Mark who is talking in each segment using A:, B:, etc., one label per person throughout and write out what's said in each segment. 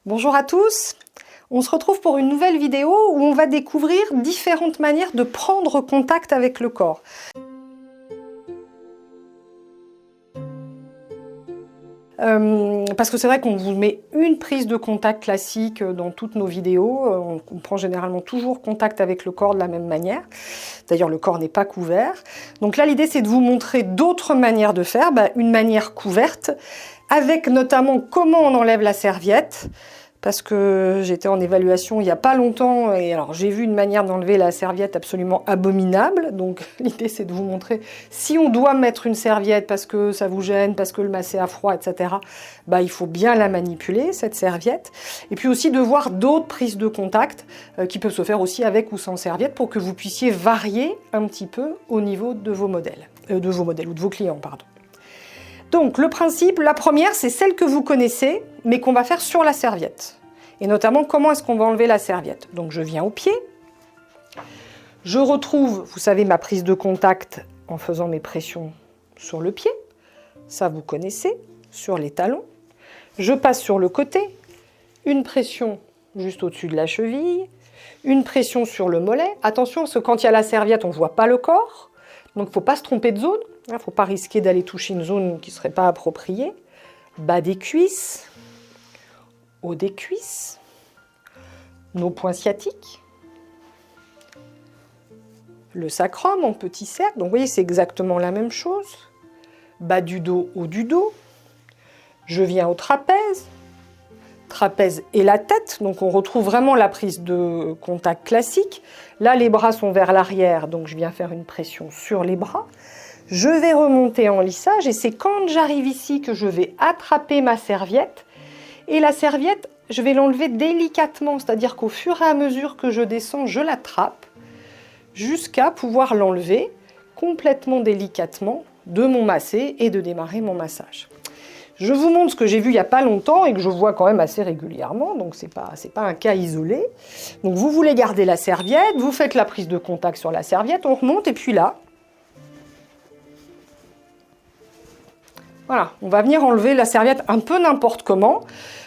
A: Bonjour à tous, on se retrouve pour une nouvelle vidéo où on va découvrir différentes manières de prendre contact avec le corps. Parce que c'est vrai qu'on vous met une prise de contact classique dans toutes nos vidéos, on prend généralement toujours contact avec le corps de la même manière. D'ailleurs, le corps n'est pas couvert. Donc là, l'idée, c'est de vous montrer d'autres manières de faire, une manière couverte, avec notamment comment on enlève la serviette. Parce que j'étais en évaluation il n'y a pas longtemps et alors j'ai vu une manière d'enlever la serviette absolument abominable. Donc l'idée c'est de vous montrer si on doit mettre une serviette parce que ça vous gêne, parce que le masser a froid, etc. Il faut bien la manipuler, cette serviette. Et puis aussi de voir d'autres prises de contact qui peuvent se faire aussi avec ou sans serviette pour que vous puissiez varier un petit peu au niveau de vos modèles, ou de vos clients, pardon. Donc le principe, la première, c'est celle que vous connaissez, mais qu'on va faire sur la serviette. Et notamment, comment est-ce qu'on va enlever la serviette? Donc je viens au pied, je retrouve, vous savez, ma prise de contact en faisant mes pressions sur le pied, ça vous connaissez, sur les talons. Je passe sur le côté, une pression juste au-dessus de la cheville, une pression sur le mollet. Attention, parce que quand il y a la serviette, on ne voit pas le corps, donc il ne faut pas se tromper de zone. Il ne faut pas risquer d'aller toucher une zone qui ne serait pas appropriée. Bas des cuisses, haut des cuisses, nos points sciatiques, le sacrum en petit cercle. Donc vous voyez, c'est exactement la même chose. Bas du dos, haut du dos. Je viens au trapèze. Trapèze et la tête. Donc on retrouve vraiment la prise de contact classique. Là, les bras sont vers l'arrière, donc je viens faire une pression sur les bras. Je vais remonter en lissage et c'est quand j'arrive ici que je vais attraper ma serviette. Et la serviette, je vais l'enlever délicatement, c'est-à-dire qu'au fur et à mesure que je descends, je l'attrape jusqu'à pouvoir l'enlever complètement délicatement de mon massé et de démarrer mon massage. Je vous montre ce que j'ai vu il n'y a pas longtemps et que je vois quand même assez régulièrement, donc c'est pas un cas isolé. Donc vous voulez garder la serviette, vous faites la prise de contact sur la serviette, on remonte et puis là, voilà, on va venir enlever la serviette un peu n'importe comment,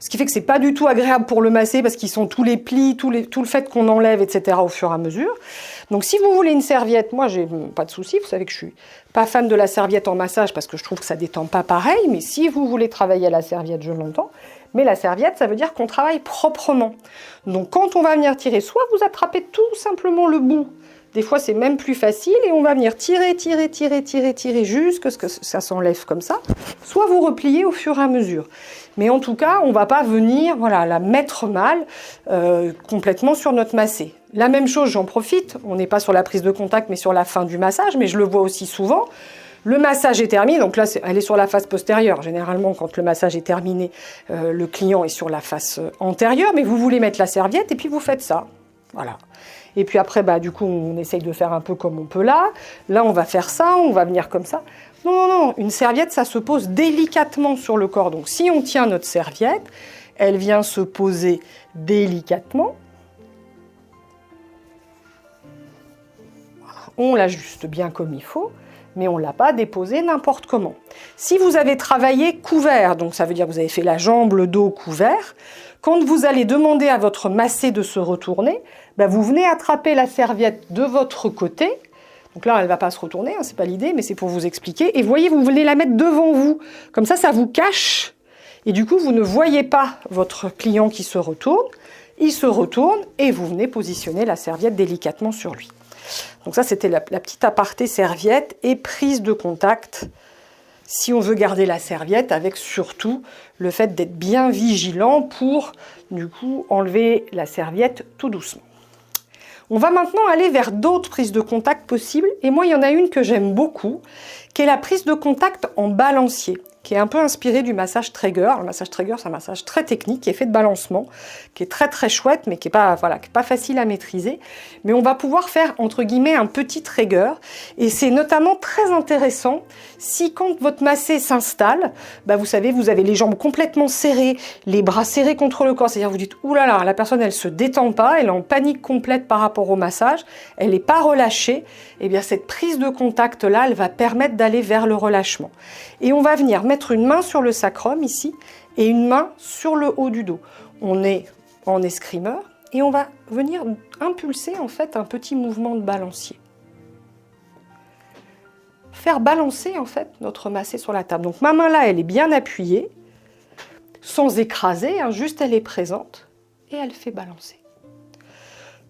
A: ce qui fait que c'est pas du tout agréable pour le masser parce qu'ils sont tous les plis, tout le fait qu'on enlève, etc. au fur et à mesure. Donc si vous voulez une serviette, moi j'ai pas de souci, vous savez que je suis pas fan de la serviette en massage parce que je trouve que ça détend pas pareil, mais si vous voulez travailler à la serviette, je l'entends. Mais la serviette, ça veut dire qu'on travaille proprement. Donc quand on va venir tirer, soit vous attrapez tout simplement le bout. Des fois, c'est même plus facile et on va venir tirer jusqu'à ce que ça s'enlève comme ça. Soit vous repliez au fur et à mesure. Mais en tout cas, on ne va pas venir la mettre mal complètement sur notre massé. La même chose, j'en profite, on n'est pas sur la prise de contact mais sur la fin du massage, mais je le vois aussi souvent. Le massage est terminé, donc là, elle est sur la face postérieure. Généralement, quand le massage est terminé, le client est sur la face antérieure, mais vous voulez mettre la serviette et puis vous faites ça. Voilà. Et puis après, du coup, on essaye de faire un peu comme on peut là. Là, on va faire ça, on va venir comme ça. Non, une serviette, ça se pose délicatement sur le corps. Donc, si on tient notre serviette, elle vient se poser délicatement. Voilà. On l'ajuste bien comme il faut, mais on ne l'a pas déposée n'importe comment. Si vous avez travaillé couvert, donc ça veut dire que vous avez fait la jambe, le dos couvert, quand vous allez demander à votre massé de se retourner, vous venez attraper la serviette de votre côté. Donc là, elle ne va pas se retourner, ce n'est pas l'idée, mais c'est pour vous expliquer. Et voyez, vous venez la mettre devant vous. Comme ça vous cache. Et du coup, vous ne voyez pas votre client qui se retourne. Il se retourne et vous venez positionner la serviette délicatement sur lui. Donc ça, c'était la petite aparté serviette et prise de contact. Si on veut garder la serviette, avec surtout le fait d'être bien vigilant pour, du coup, enlever la serviette tout doucement. On va maintenant aller vers d'autres prises de contact possibles. Et moi, il y en a une que j'aime beaucoup, qui est la prise de contact en balancier, qui est un peu inspirée du massage Traeger. Le massage Traeger, c'est un massage très technique, qui est fait de balancement, qui est très très chouette, mais qui n'est pas facile à maîtriser. Mais on va pouvoir faire, entre guillemets, un petit Traeger. Et c'est notamment très intéressant si, quand votre massé s'installe, vous savez, vous avez les jambes complètement serrées, les bras serrés contre le corps. C'est-à-dire, vous dites, ouh là là, la personne, elle se détend pas, elle est en panique complète par rapport au massage, elle n'est pas relâchée. Eh bien, cette prise de contact-là, elle va permettre d'aller vers le relâchement. Et on va venir mettre une main sur le sacrum ici et une main sur le haut du dos. On est en escrimeur et on va venir impulser en fait un petit mouvement de balancier. Faire balancer en fait notre massé sur la table. Donc ma main là, elle est bien appuyée, sans écraser, hein, juste elle est présente et elle fait balancer.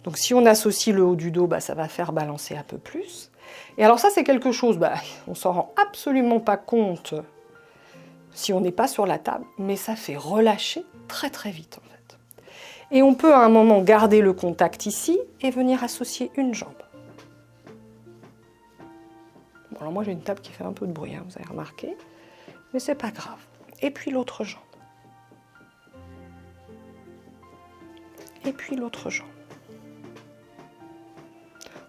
A: Donc si on associe le haut du dos, ça va faire balancer un peu plus. Et alors ça c'est quelque chose, on s'en rend absolument pas compte si on n'est pas sur la table, mais ça fait relâcher très très vite en fait. Et on peut à un moment garder le contact ici et venir associer une jambe. Bon, alors moi j'ai une table qui fait un peu de bruit, hein, vous avez remarqué, mais c'est pas grave. Et puis l'autre jambe. Et puis l'autre jambe.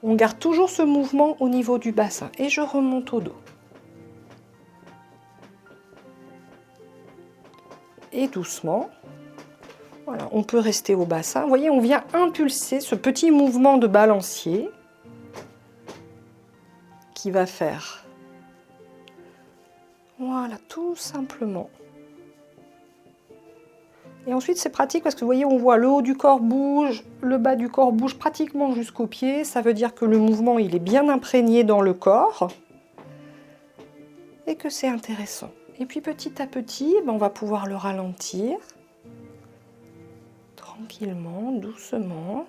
A: On garde toujours ce mouvement au niveau du bassin et je remonte au dos. Et doucement, voilà, on peut rester au bassin. Vous voyez, on vient impulser ce petit mouvement de balancier qui va faire, voilà, tout simplement. Et ensuite, c'est pratique parce que vous voyez, on voit le haut du corps bouge, le bas du corps bouge pratiquement jusqu'aux pieds. Ça veut dire que le mouvement, il est bien imprégné dans le corps et que c'est intéressant. Et puis petit à petit, on va pouvoir le ralentir tranquillement, doucement.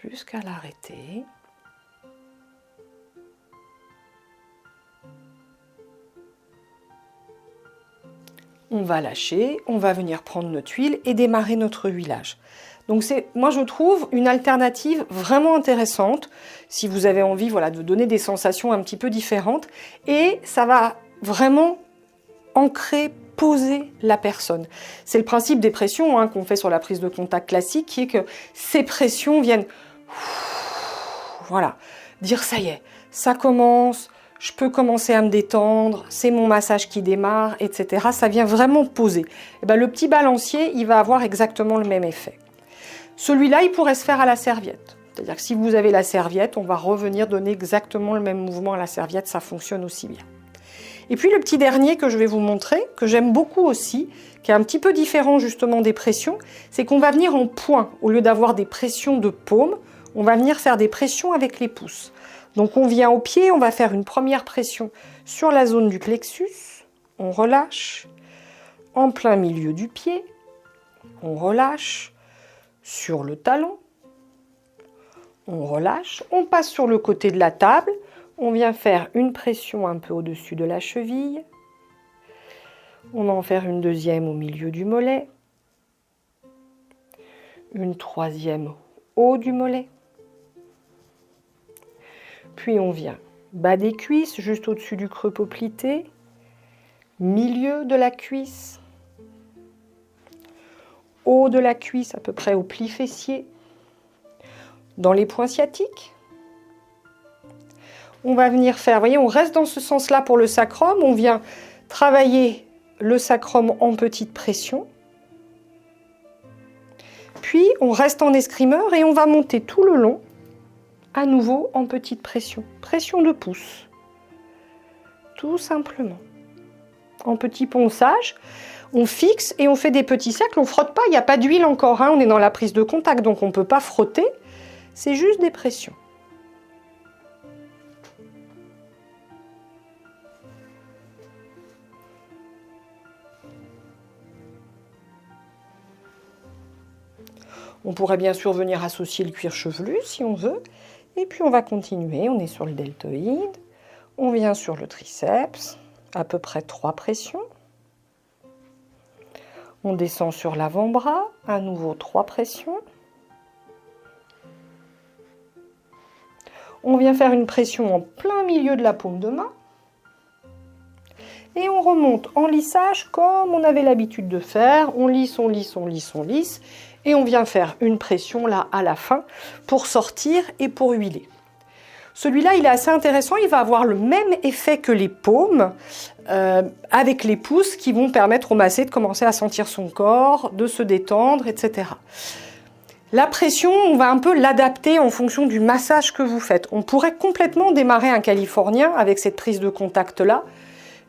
A: Jusqu'à l'arrêter. On va lâcher, on va venir prendre notre huile et démarrer notre huilage. Donc c'est, moi je trouve, une alternative vraiment intéressante si vous avez envie, voilà, de donner des sensations un petit peu différentes. Et ça va vraiment ancrer, poser la personne. C'est le principe des pressions, hein, qu'on fait sur la prise de contact classique, qui est que ces pressions viennent, voilà, dire ça y est, ça commence, je peux commencer à me détendre, c'est mon massage qui démarre, etc. Ça vient vraiment poser. Et le petit balancier, il va avoir exactement le même effet. Celui-là, il pourrait se faire à la serviette. C'est-à-dire que si vous avez la serviette, on va revenir donner exactement le même mouvement à la serviette, ça fonctionne aussi bien. Et puis le petit dernier que je vais vous montrer, que j'aime beaucoup aussi, qui est un petit peu différent justement des pressions, c'est qu'on va venir en point. Au lieu d'avoir des pressions de paume, on va venir faire des pressions avec les pouces. Donc on vient au pied, on va faire une première pression sur la zone du plexus, on relâche, en plein milieu du pied, on relâche, sur le talon, on relâche, on passe sur le côté de la table, on vient faire une pression un peu au-dessus de la cheville, on va en faire une deuxième au milieu du mollet, une troisième au haut du mollet, puis on vient bas des cuisses, juste au-dessus du creux poplité, milieu de la cuisse, haut de la cuisse, à peu près au pli fessier, dans les points sciatiques. On va venir faire, vous voyez, on reste dans ce sens-là pour le sacrum, on vient travailler le sacrum en petite pression. Puis on reste en escrimeur et on va monter tout le long, à nouveau en petite pression. Pression de pouce. Tout simplement. En petit ponçage, on fixe et on fait des petits cercles. On ne frotte pas, il n'y a pas d'huile encore, hein, on est dans la prise de contact, donc on ne peut pas frotter. C'est juste des pressions. On pourrait bien sûr venir associer le cuir chevelu si on veut. Et puis on va continuer, on est sur le deltoïde. On vient sur le triceps, à peu près 3 pressions. On descend sur l'avant-bras, à nouveau 3 pressions. On vient faire une pression en plein milieu de la paume de main. Et on remonte en lissage comme on avait l'habitude de faire. On lisse, on lisse, on lisse, on lisse. Et on vient faire une pression là à la fin pour sortir et pour huiler. Celui-là, il est assez intéressant, il va avoir le même effet que les paumes, avec les pouces qui vont permettre au massé de commencer à sentir son corps, de se détendre, etc. La pression, on va un peu l'adapter en fonction du massage que vous faites. On pourrait complètement démarrer un californien avec cette prise de contact-là,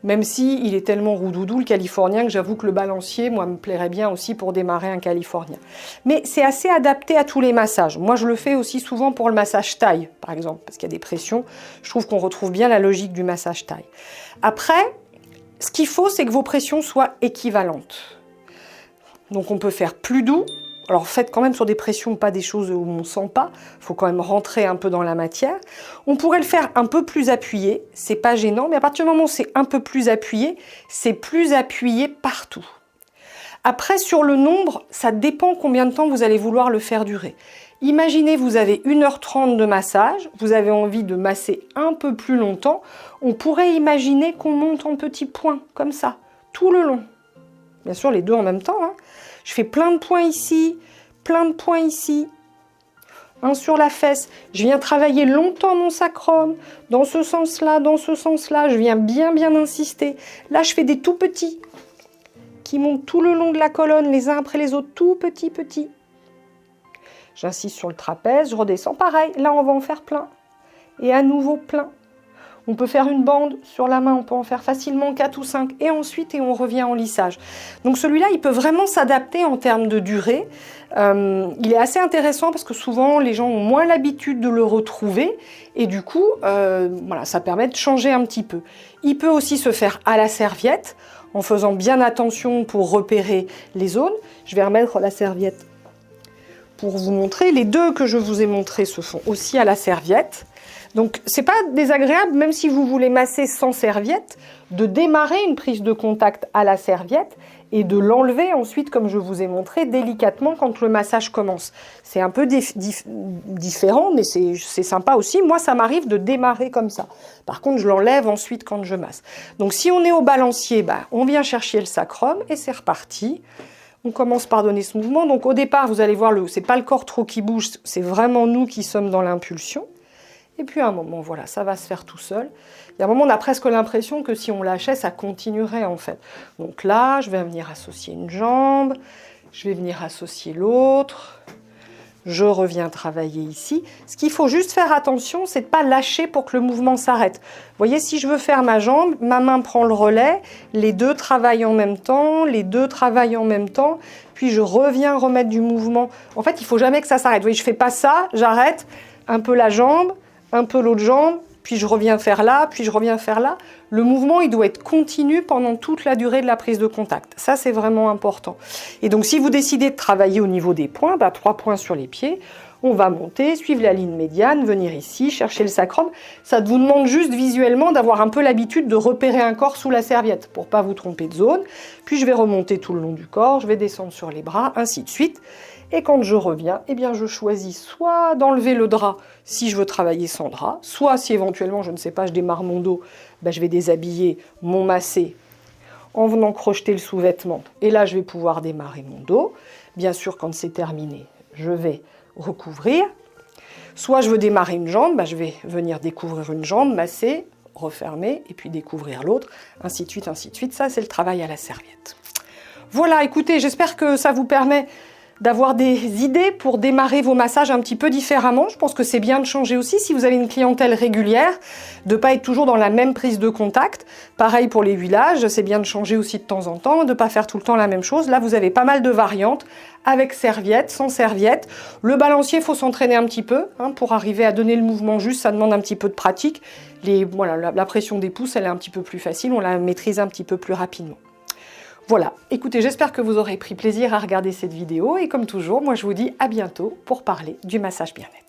A: même si il est tellement roudoudou le californien que j'avoue que le balancier, moi, me plairait bien aussi pour démarrer un californien. Mais c'est assez adapté à tous les massages. Moi, je le fais aussi souvent pour le massage taille, par exemple, parce qu'il y a des pressions. Je trouve qu'on retrouve bien la logique du massage taille. Après, ce qu'il faut, c'est que vos pressions soient équivalentes. Donc, on peut faire plus doux. Alors faites quand même sur des pressions, pas des choses où on ne sent pas. Il faut quand même rentrer un peu dans la matière. On pourrait le faire un peu plus appuyé, c'est pas gênant, mais à partir du moment où c'est un peu plus appuyé, c'est plus appuyé partout. Après, sur le nombre, ça dépend combien de temps vous allez vouloir le faire durer. Imaginez, vous avez 1h30 de massage, vous avez envie de masser un peu plus longtemps, on pourrait imaginer qu'on monte en petits points, comme ça, tout le long. Bien sûr, les deux en même temps, hein. Je fais plein de points ici, plein de points ici. Un sur la fesse. Je viens travailler longtemps mon sacrum. Dans ce sens-là, dans ce sens-là. Je viens bien insister. Là, je fais des tout petits qui montent tout le long de la colonne, les uns après les autres, tout petits. J'insiste sur le trapèze, je redescends. Pareil, là, on va en faire plein. Et à nouveau plein. On peut faire une bande sur la main, on peut en faire facilement 4 ou 5 et ensuite on revient en lissage. Donc celui-là, il peut vraiment s'adapter en termes de durée. Il est assez intéressant parce que souvent les gens ont moins l'habitude de le retrouver et du coup, voilà, ça permet de changer un petit peu. Il peut aussi se faire à la serviette en faisant bien attention pour repérer les zones. Je vais remettre la serviette pour vous montrer. Les deux que je vous ai montrés se font aussi à la serviette. Donc, c'est pas désagréable, même si vous voulez masser sans serviette, de démarrer une prise de contact à la serviette et de l'enlever ensuite, comme je vous ai montré, délicatement quand le massage commence. C'est un peu différent, mais c'est sympa aussi. Moi, ça m'arrive de démarrer comme ça. Par contre, je l'enlève ensuite quand je masse. Donc, si on est au balancier, on vient chercher le sacrum et c'est reparti. On commence par donner ce mouvement. Donc, au départ, vous allez voir, c'est pas le corps trop qui bouge, c'est vraiment nous qui sommes dans l'impulsion. Et puis à un moment, voilà, ça va se faire tout seul. Il y a un moment, on a presque l'impression que si on lâchait, ça continuerait en fait. Donc là, je vais venir associer une jambe, je vais venir associer l'autre, je reviens travailler ici. Ce qu'il faut juste faire attention, c'est de ne pas lâcher pour que le mouvement s'arrête. Vous voyez, si je veux faire ma jambe, ma main prend le relais, les deux travaillent en même temps, les deux travaillent en même temps, puis je reviens remettre du mouvement. En fait, il ne faut jamais que ça s'arrête. Vous voyez, je ne fais pas ça, j'arrête, un peu la jambe, un peu l'autre jambe, puis je reviens faire là, puis je reviens faire là. Le mouvement, il doit être continu pendant toute la durée de la prise de contact. Ça, c'est vraiment important. Et donc, si vous décidez de travailler au niveau des points, 3 points sur les pieds, on va monter, suivre la ligne médiane, venir ici, chercher le sacrum. Ça vous demande juste visuellement d'avoir un peu l'habitude de repérer un corps sous la serviette pour pas vous tromper de zone. Puis, je vais remonter tout le long du corps, je vais descendre sur les bras, ainsi de suite. Et quand je reviens, eh bien je choisis soit d'enlever le drap si je veux travailler sans drap, soit si éventuellement, je ne sais pas, je démarre mon dos, je vais déshabiller mon massé en venant crocheter le sous-vêtement. Et là, je vais pouvoir démarrer mon dos. Bien sûr, quand c'est terminé, je vais recouvrir. Soit je veux démarrer une jambe, je vais venir découvrir une jambe, masser, refermer, et puis découvrir l'autre, ainsi de suite, ainsi de suite. Ça, c'est le travail à la serviette. Voilà, écoutez, j'espère que ça vous permet d'avoir des idées pour démarrer vos massages un petit peu différemment. Je pense que c'est bien de changer aussi si vous avez une clientèle régulière, de ne pas être toujours dans la même prise de contact. Pareil pour les huilages, c'est bien de changer aussi de temps en temps, de ne pas faire tout le temps la même chose. Là, vous avez pas mal de variantes, avec serviette, sans serviette. Le balancier, il faut s'entraîner un petit peu pour arriver à donner le mouvement juste, ça demande un petit peu de pratique. Voilà, la pression des pouces, elle est un petit peu plus facile, on la maîtrise un petit peu plus rapidement. Voilà, écoutez, j'espère que vous aurez pris plaisir à regarder cette vidéo et comme toujours, moi je vous dis à bientôt pour parler du massage bien-être.